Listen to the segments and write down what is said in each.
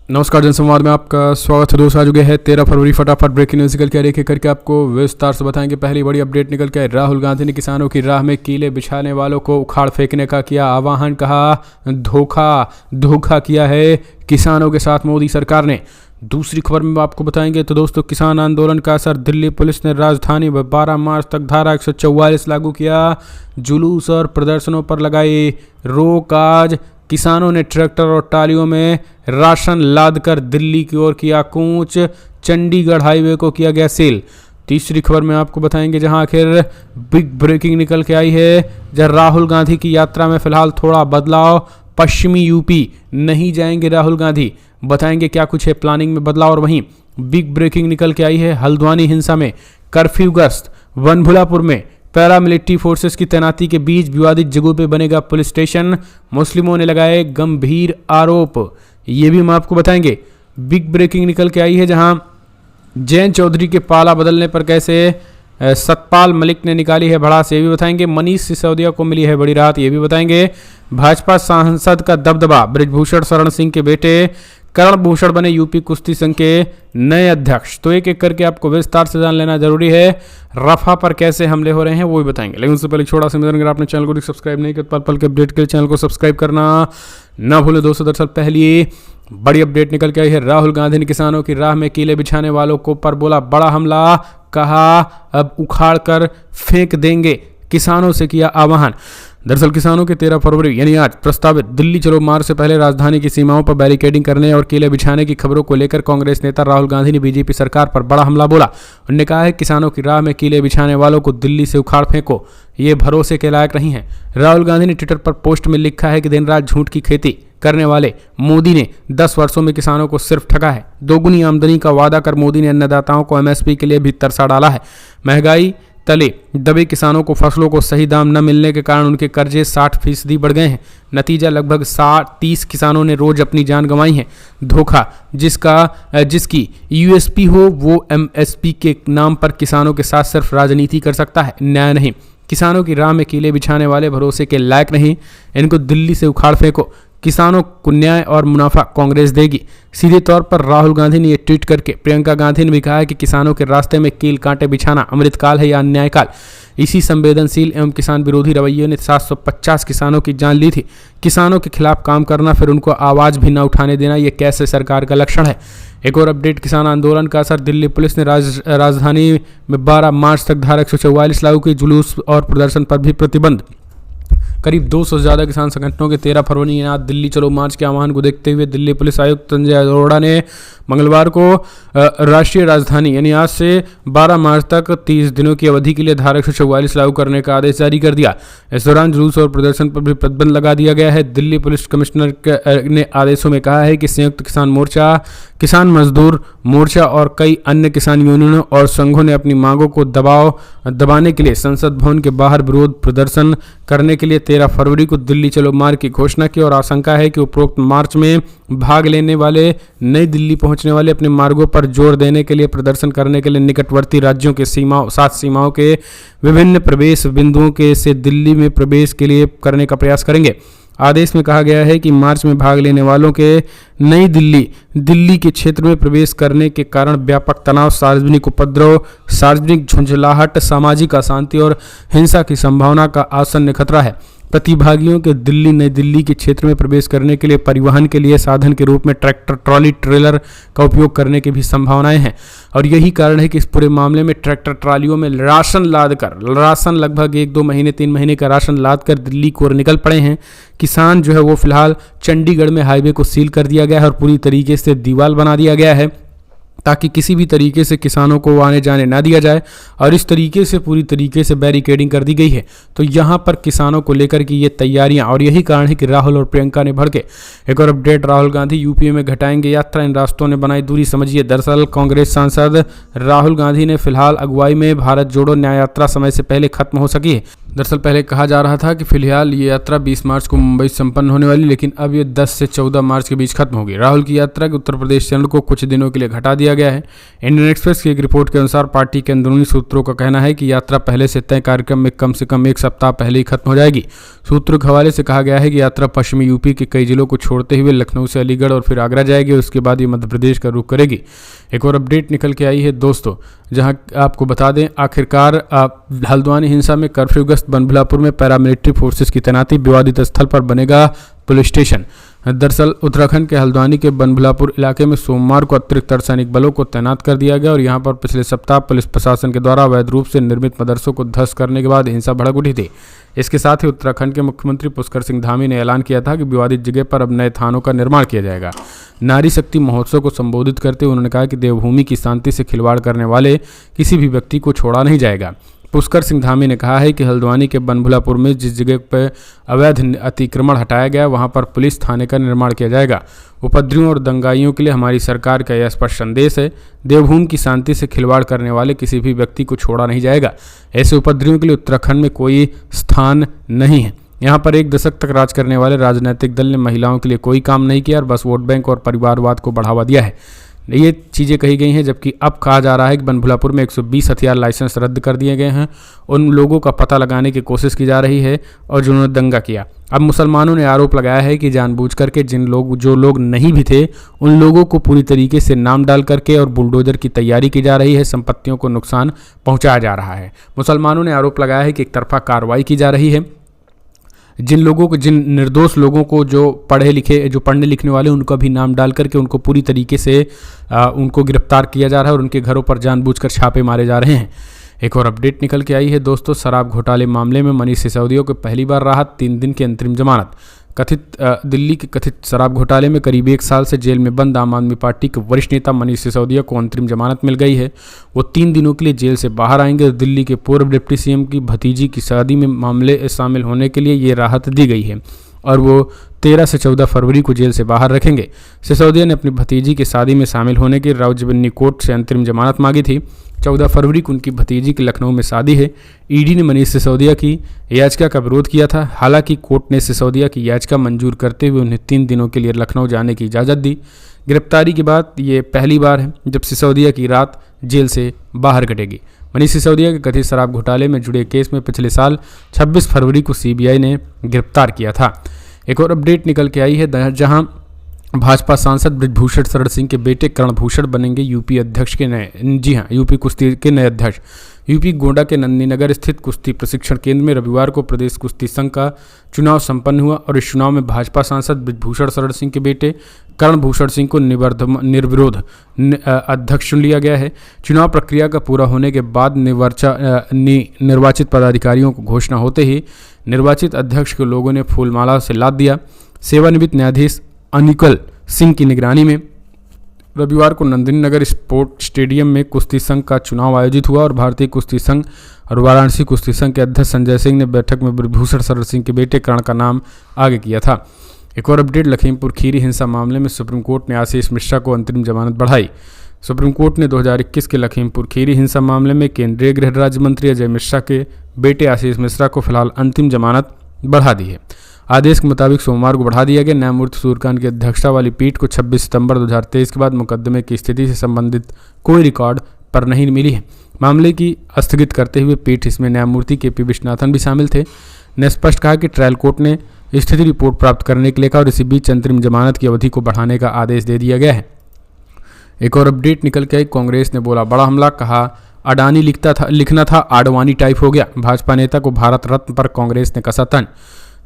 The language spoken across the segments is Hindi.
नमस्कार, जनसंवाद में आपका स्वागत है दोस्तों। आज हो गया है 13 फरवरी। फटाफट ब्रेकिंग न्यूज निकल के आ रही है करके आपको विस्तार से बताएंगे। पहली बड़ी अपडेट निकल के राहुल गांधी ने किसानों की राह में कीले बिछाने वालों को उखाड़ फेंकने का किया आह्वान। कहा धोखा किया है किसानों के साथ मोदी सरकार ने। दूसरी खबर में आपको बताएंगे तो दोस्तों, किसान आंदोलन का असर। दिल्ली पुलिस ने राजधानी में 12 मार्च तक धारा 144 लागू किया। जुलूस और प्रदर्शनों पर लगाई रोक। आज किसानों ने ट्रैक्टर और ट्रालियों में राशन लादकर दिल्ली की ओर किया कूच। चंडीगढ़ हाईवे को किया गया सील। तीसरी खबर में आपको बताएंगे जहां आखिर बिग ब्रेकिंग निकल के आई है, जहां राहुल गांधी की यात्रा में फिलहाल थोड़ा बदलाव। पश्चिमी यूपी नहीं जाएंगे राहुल गांधी, बताएंगे क्या कुछ है प्लानिंग में बदलाव। और वहीं बिग ब्रेकिंग निकल के आई है, हल्द्वानी हिंसा में कर्फ्यू गश्त। वनभुलापुर में पैरामिलिट्री फोर्सेस की तैनाती के बीच विवादित जगहों पे बनेगा पुलिस स्टेशन। मुस्लिमों ने लगाए गंभीर आरोप, ये भी हम आपको बताएंगे। बिग ब्रेकिंग निकल के आई है जहां जयंत चौधरी के पाला बदलने पर कैसे सतपाल मलिक ने निकाली है भड़ास, ये भी बताएंगे। मनीष सिसोदिया को मिली है बड़ी राहत, ये भी बताएंगे। भाजपा सांसद का दबदबा। बृजभूषण शरण सिंह के बेटे करण भूषण बने यूपी कुश्ती संघ के नए अध्यक्ष। तो एक एक करके आपको विस्तार से जान लेना जरूरी है। रफा पर कैसे हमले हो रहे हैं वो भी बताएंगे, लेकिन उससे पहले छोटा सा निवेदन, अगर आपने चैनल को सब्सक्राइब नहीं किया, पल के अपडेट के लिए चैनल को सब्सक्राइब करना ना भूले दोस्तों। दरअसल पहली बड़ी अपडेट निकल के आई है, राहुल गांधी ने किसानों की राह में कीले बिछाने वालों को पर बोला बड़ा हमला। कहा अब उखाड़ कर फेंक देंगे, किसानों से किया आह्वान। दरअसल किसानों के 13 फरवरी यानी आज प्रस्तावित दिल्ली चलो मार्च से पहले राजधानी की सीमाओं पर बैरिकेडिंग करने और कीले बिछाने की खबरों को लेकर कांग्रेस नेता राहुल गांधी ने बीजेपी सरकार पर बड़ा हमला बोला। उन्होंने कहा है किसानों की राह में कीले बिछाने वालों को दिल्ली से उखाड़ फेंको, ये भरोसे के लायक नहीं है। राहुल गांधी ने ट्विटर पर पोस्ट में लिखा है कि दिन रात झूठ की खेती करने वाले मोदी ने 10 वर्षों में किसानों को सिर्फ ठगा है। दोगुनी आमदनी का वादा कर मोदी ने अन्नदाताओं को MSP के लिए भी तरसा डाला है। महंगाई तले दबे किसानों को फसलों को सही दाम न मिलने के कारण उनके कर्जे 60% बढ़ गए हैं। नतीजा लगभग 30 किसानों ने रोज अपनी जान गंवाई है। धोखा, जिसकी USP हो वो MSP के नाम पर किसानों के साथ सिर्फ राजनीति कर सकता है, न्याय नहीं। किसानों की राह में कीले बिछाने वाले भरोसे के लायक नहीं, इनको दिल्ली से उखाड़ फेंको। किसानों को न्याय और मुनाफा कांग्रेस देगी। सीधे तौर पर राहुल गांधी ने यह ट्वीट करके प्रियंका गांधी ने भी कहा है कि किसानों के रास्ते में कील कांटे बिछाना अमृतकाल है या अन्यायकाल। इसी संवेदनशील एवं किसान विरोधी रवैये ने 750 किसानों की जान ली थी। किसानों के खिलाफ काम करना फिर उनको आवाज भी न उठाने देना, यह कैसे सरकार का लक्षण है। एक और अपडेट, किसान आंदोलन का असर। दिल्ली पुलिस ने राजधानी में 12 मार्च तक धारा 144 लागू की। जुलूस और प्रदर्शन पर भी प्रतिबंध। करीब 200 से ज़्यादा किसान संगठनों के 13 फरवरी आज दिल्ली चलो मार्च के आह्वान को देखते हुए दिल्ली पुलिस आयुक्त संजय अरोड़ा ने मंगलवार को राष्ट्रीय राजधानी यानी आज से 12 मार्च तक 30 दिनों की अवधि के लिए धारा 144 लागू करने का आदेश जारी कर दिया। इस दौरान जुलूस और प्रदर्शन पर भी प्रतिबंध लगा दिया गया है। दिल्ली पुलिस कमिश्नर ने आदेशों में कहा है कि संयुक्त किसान मोर्चा, किसान मजदूर मोर्चा और कई अन्य किसान यूनियनों और संघों ने अपनी मांगों को दबाने के लिए संसद भवन के बाहर विरोध प्रदर्शन करने के लिए 13 फरवरी को दिल्ली चलो मार्च की घोषणा की। और आशंका है कि उपरोक्त मार्च में भाग लेने वाले नई दिल्ली पहुंचने वाले अपने मार्गों पर जोर देने के लिए प्रदर्शन करने के लिए निकटवर्ती राज्यों के सीमाओं के विभिन्न प्रवेश बिंदुओं के से दिल्ली में प्रवेश के लिए करने का प्रयास करेंगे। आदेश में कहा गया है कि मार्च में भाग लेने वालों के नई दिल्ली के क्षेत्र में प्रवेश करने के कारण व्यापक तनाव, सार्वजनिक उपद्रव, सार्वजनिक झुंझलाहट, सामाजिक अशांति और हिंसा की संभावना का आसन्न खतरा है। प्रतिभागियों के नई दिल्ली के क्षेत्र में प्रवेश करने के लिए परिवहन के लिए साधन के रूप में ट्रैक्टर, ट्रॉली, ट्रेलर का उपयोग करने की भी संभावनाएं हैं। और यही कारण है कि इस पूरे मामले में ट्रैक्टर ट्रालियों में राशन लगभग 1-2 महीने 3 महीने का राशन लाद कर दिल्ली की ओर निकल पड़े हैं। किसान जो है वो फिलहाल चंडीगढ़ में हाईवे को सील कर दिया गया है और पूरी तरीके से दीवार बना दिया गया है ताकि किसी भी तरीके से किसानों को आने जाने ना दिया जाए। और इस तरीके से पूरी तरीके से बैरिकेडिंग कर दी गई है। तो यहाँ पर किसानों को लेकर की ये तैयारियां, और यही कारण है कि राहुल और प्रियंका ने भड़के। एक और अपडेट, राहुल गांधी यूपी में घटाएंगे यात्रा, इन रास्तों ने बनाई दूरी, समझिए। दरअसल कांग्रेस सांसद राहुल गांधी ने फिलहाल अगुवाई में भारत जोड़ो न्याय यात्रा समय से पहले खत्म हो सकी है। दरअसल पहले कहा जा रहा था कि फिलहाल ये यात्रा 20 मार्च को मुंबई संपन्न होने वाली, लेकिन अब ये 10 से 14 मार्च के बीच खत्म होगी। राहुल की यात्रा के उत्तर प्रदेश चरण को कुछ दिनों के लिए घटा दिया गया है। इंडियन एक्सप्रेस की एक रिपोर्ट के अनुसार पार्टी के अंदरूनी सूत्रों का कहना है कि यात्रा पहले से तय कार्यक्रम में कम से कम एक सप्ताह पहले ही खत्म हो जाएगी। सूत्रों के हवाले से कहा गया है कि यात्रा पश्चिमी यूपी के कई जिलों को छोड़ते हुए लखनऊ से अलीगढ़ और फिर आगरा जाएगी, उसके बाद ये मध्य प्रदेश का रुख करेगी। एक और अपडेट निकल के आई है दोस्तों, जहां आपको बता दें आखिरकार हल्द्वानी हिंसा में कर्फ्यूग्रस्त बनभुलापुर में पैरामिलिट्री फोर्सेस की तैनाती, विवादित स्थल पर बनेगा पुलिस स्टेशन। दरअसल उत्तराखंड के हल्द्वानी के बनभुलापुर इलाके में सोमवार को अतिरिक्त अर्धसैनिक बलों को तैनात कर दिया गया और यहां पर पिछले सप्ताह पुलिस प्रशासन के द्वारा अवैध रूप से निर्मित मदरसों को ध्वस्त करने के बाद हिंसा भड़क उठी थी। इसके साथ ही उत्तराखंड के मुख्यमंत्री पुष्कर सिंह धामी ने ऐलान किया था कि विवादित जगह पर अब नए थानों का निर्माण किया जाएगा। नारी शक्ति महोत्सव को संबोधित करते हुए उन्होंने कहा कि देवभूमि की शांति से खिलवाड़ करने वाले किसी भी व्यक्ति को छोड़ा नहीं जाएगा। पुष्कर सिंह धामी ने कहा है कि हल्द्वानी के बनभुलापुर में जिस जगह पर अवैध अतिक्रमण हटाया गया वहां पर पुलिस थाने का निर्माण किया जाएगा। उपद्रवियों और दंगाइयों के लिए हमारी सरकार का यह स्पष्ट संदेश है, देवभूमि की शांति से खिलवाड़ करने वाले किसी भी व्यक्ति को छोड़ा नहीं जाएगा। ऐसे उपद्रवियों के लिए उत्तराखंड में कोई स्थान नहीं है। यहाँ पर एक दशक तक राज करने वाले राजनीतिक दल ने महिलाओं के लिए कोई काम नहीं किया और बस वोट बैंक और परिवारवाद को बढ़ावा दिया है। ये चीज़ें कही गई हैं, जबकि अब कहा जा रहा है कि बनभुलापुर में 120 हथियार लाइसेंस रद्द कर दिए गए हैं। उन लोगों का पता लगाने की कोशिश की जा रही है और जिन्होंने दंगा किया। अब मुसलमानों ने आरोप लगाया है कि जानबूझ करके जो लोग नहीं भी थे उन लोगों को पूरी तरीके से नाम डाल करके और बुलडोजर की तैयारी की जा रही है, संपत्तियों को नुकसान पहुंचाया जा रहा है। मुसलमानों ने आरोप लगाया है कि एक तरफा कार्रवाई की जा रही है, जिन निर्दोष लोगों को जो पढ़ने लिखने वाले उनका भी नाम डाल करके उनको पूरी तरीके से उनको गिरफ्तार किया जा रहा है और उनके घरों पर जानबूझकर छापे मारे जा रहे हैं। एक और अपडेट निकल के आई है दोस्तों, शराब घोटाले मामले में मनीष सिसोदिया को पहली बार राहत, 3 दिन की अंतरिम जमानत। दिल्ली के कथित शराब घोटाले में करीब 1 साल से जेल में बंद आम आदमी पार्टी के वरिष्ठ नेता मनीष सिसोदिया को अंतरिम जमानत मिल गई है। वो 3 दिनों के लिए जेल से बाहर आएंगे और दिल्ली के पूर्व डिप्टी सीएम की भतीजी की शादी में मामले शामिल होने के लिए ये राहत दी गई है और वो 13 से 14 फरवरी को जेल से बाहर रखेंगे। सिसोदिया ने अपनी भतीजी की शादी में शामिल होने के रावजबन्नी कोर्ट से अंतरिम जमानत मांगी थी। 14 फरवरी को उनकी भतीजी की लखनऊ में शादी है। ईडी ने मनीष सिसोदिया की याचिका का विरोध किया था। हालांकि कोर्ट ने सिसोदिया की याचिका मंजूर करते हुए उन्हें 3 दिनों के लिए लखनऊ जाने की इजाज़त दी। गिरफ्तारी के बाद ये पहली बार है जब सिसोदिया की रात जेल से बाहर कटेगी। मनीष सिसोदिया के कथित शराब घोटाले में जुड़े केस में पिछले साल 26 फरवरी को सीबीआई ने गिरफ्तार किया था। एक और अपडेट निकल के आई है, जहां भाजपा सांसद बृजभूषण शरण सिंह के बेटे कर्णभूषण बनेंगे यूपी अध्यक्ष के यूपी कुश्ती के नए अध्यक्ष। यूपी गोंडा के नंदीनगर स्थित कुश्ती प्रशिक्षण केंद्र में रविवार को प्रदेश कुश्ती संघ का चुनाव संपन्न हुआ और इस चुनाव में भाजपा सांसद बृजभूषण शरण सिंह के बेटे कर्णभूषण सिंह को निर्विरोध अध्यक्ष चुन लिया गया है। चुनाव प्रक्रिया का पूरा होने के बाद निर्वाचित पदाधिकारियों को घोषणा होते ही निर्वाचित अध्यक्ष को लोगों ने फूलमाला से लाद दिया। सेवानिवृत्त न्यायाधीश अनिकल सिंह की निगरानी में रविवार को नंदीनगर स्पोर्ट स्टेडियम में कुश्ती संघ का चुनाव आयोजित हुआ और भारतीय कुश्ती संघ और वाराणसी कुश्ती संघ के अध्यक्ष संजय सिंह ने बैठक में बृजभूषण शरण सिंह के बेटे कर्ण का नाम आगे किया था। एक और अपडेट, लखीमपुर खीरी हिंसा मामले में सुप्रीम कोर्ट ने आशीष मिश्रा को अंतरिम जमानत बढ़ाई। सुप्रीम कोर्ट ने 2021 के लखीमपुर खीरी हिंसा मामले में केंद्रीय गृह राज्य मंत्री अजय मिश्रा के बेटे आशीष मिश्रा को फिलहाल अंतिम जमानत बढ़ा दी है। आदेश के मुताबिक सोमवार को बढ़ा दिया गया। न्यायमूर्ति सूर्यकांत की अध्यक्षता वाली पीठ को 26 सितंबर 2023 के बाद मुकदमे की स्थिति से संबंधित कोई रिकॉर्ड पर नहीं मिली है। मामले की स्थगित करते हुए पीठ, इसमें न्यायमूर्ति के.पी. विश्वनाथन भी शामिल थे, ने स्पष्ट कहा कि ट्रायल कोर्ट ने स्थिति रिपोर्ट प्राप्त करने के लिए कहा और इसी बीच अंतरिम जमानत की अवधि को बढ़ाने का आदेश दे दिया गया है। एक और अपडेट निकल के आई, कांग्रेस ने बोला बड़ा हमला, कहा अडानी लिखना था आडवाणी टाइप हो गया। भाजपा नेता को भारत रत्न पर कांग्रेस ने कसा तंज।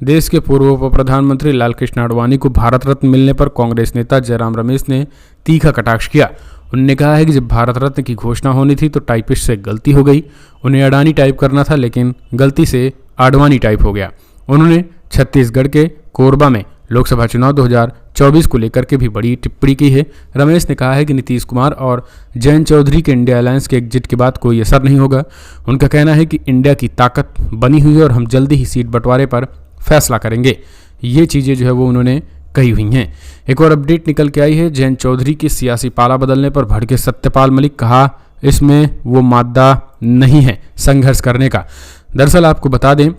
देश के पूर्व उप प्रधानमंत्री लालकृष्ण आडवाणी को भारत रत्न मिलने पर कांग्रेस नेता जयराम रमेश ने तीखा कटाक्ष किया। उन्होंने कहा है कि जब भारत रत्न की घोषणा होनी थी तो टाइपिस्ट से गलती हो गई, उन्हें अडानी टाइप करना था लेकिन गलती से आडवाणी टाइप हो गया। उन्होंने छत्तीसगढ़ के कोरबा में लोकसभा चुनाव 2024 को लेकर के भी बड़ी टिप्पणी की है। रमेश ने कहा है कि नीतीश कुमार और जयंत चौधरी के इंडिया अलायंस के एग्जिट के बाद कोई असर नहीं होगा। उनका कहना है कि इंडिया की ताकत बनी हुई है और हम जल्दी ही सीट बंटवारे पर फैसला करेंगे। ये चीज़ें जो है वो उन्होंने कही हुई हैं। एक और अपडेट निकल के आई है, जयंत चौधरी की सियासी पाला बदलने पर भड़के सत्यपाल मलिक, कहा इसमें वो मादा नहीं है संघर्ष करने का। दरअसल आपको बता दें,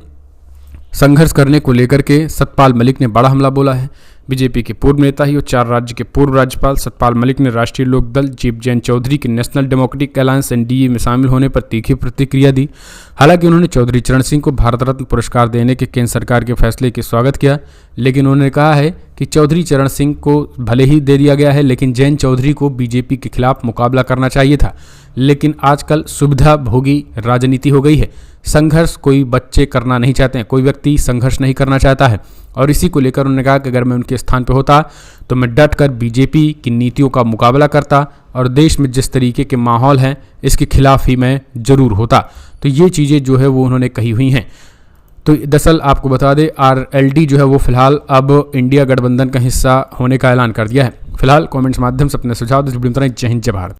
संघर्ष करने को लेकर के सतपाल मलिक ने बड़ा हमला बोला है। बीजेपी के पूर्व नेता ही और 4 राज्य के पूर्व राज्यपाल सतपाल मलिक ने राष्ट्रीय लोकदल जीव जैन चौधरी के नेशनल डेमोक्रेटिक अलायंस एनडीए में शामिल होने पर तीखी प्रतिक्रिया दी। हालांकि उन्होंने चौधरी चरण सिंह को भारत रत्न पुरस्कार देने के केंद्र सरकार के फैसले के स्वागत किया, लेकिन उन्होंने कहा है कि चौधरी चरण सिंह को भले ही दे दिया गया है, लेकिन जैन चौधरी को बीजेपी के खिलाफ मुकाबला करना चाहिए था। लेकिन आजकल सुविधा भोगी राजनीति हो गई है। संघर्ष कोई बच्चे करना नहीं चाहते हैं, कोई व्यक्ति संघर्ष नहीं करना चाहता है, और इसी को लेकर उन्होंने कहा कि अगर मैं उनके स्थान पर होता तो मैं डट कर बीजेपी की नीतियों का मुकाबला करता और देश में जिस तरीके के माहौल हैं इसके खिलाफ ही मैं जरूर होता। तो ये चीज़ें जो है वो उन्होंने कही हुई हैं। तो दरअसल आपको बता दें, आरएलडी जो है वो फिलहाल अब इंडिया गठबंधन का हिस्सा होने का ऐलान कर दिया है। फिलहाल कमेंट्स माध्यम से अपने सुझाव जय हिंद जय भारत।